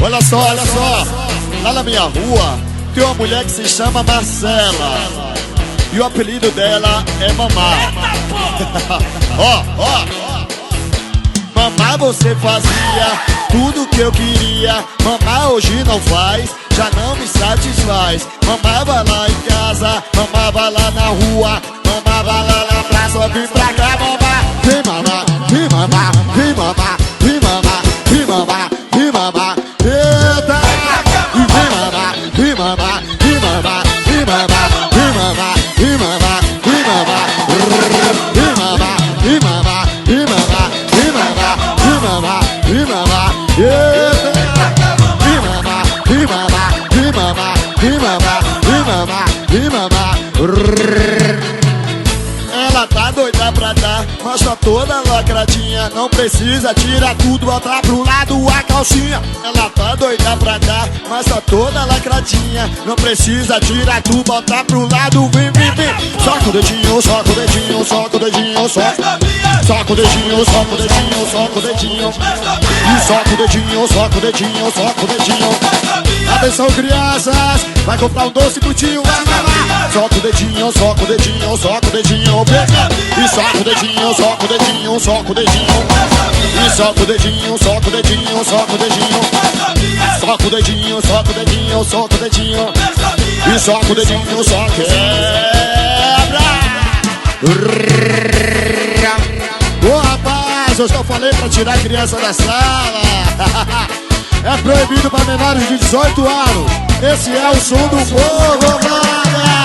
Olha só, lá na minha rua tem uma mulher que se chama Marcela e o apelido dela é Mamá. Ó, Mamá, você fazia tudo que eu queria. Mamá hoje não faz, já não me satisfaz. Mamá vai lá em casa, mamá vai lá na rua, mamá vai lá na praça, vem pra cá, mamá. Vem mamá, vem mamá, vem mamá, vem mamá, vem mamá, vem mamá. Eita! E vem mamá, vem mamá, vem mamá, vem mamá, vem mamá, vem mamá, vem mamá. Vem mamá, vem mamá, vem mamá, vem mamá, vem mamá, vem mamá. Eita! Vem mamá, vem mamá, vem mamá, vem mamá, vem mamá, vem mamá. Ela tá doida pra dar, mas tá toda lacradinha. Não precisa tirar tudo, botar pro lado a calcinha. Ela tá doida pra dar, mas tá toda lacradinha. Não precisa tirar tudo, botar pro lado, vem. Soca o dedinho, soca o dedinho, soca o dedinho, soca. Soca o dedinho, soca o dedinho, soca o dedinho. E soca o dedinho, soca o dedinho, soca o dedinho. Atenção, crianças, vai comprar um doce pro tio, vai lá. Soca o dedinho, soca o dedinho, soca o dedinho, pega. E soca o dedinho, soca o dedinho, soca o dedinho. E soca o dedinho, soca o dedinho, soca o dedinho. Soca o dedinho, soca o dedinho, soca o dedinho. E soca o dedinho, só quebra. Ô rapaz, eu só falei pra tirar a criança da sala. É proibido para menores de 18 anos. Esse é o som do povo, mano.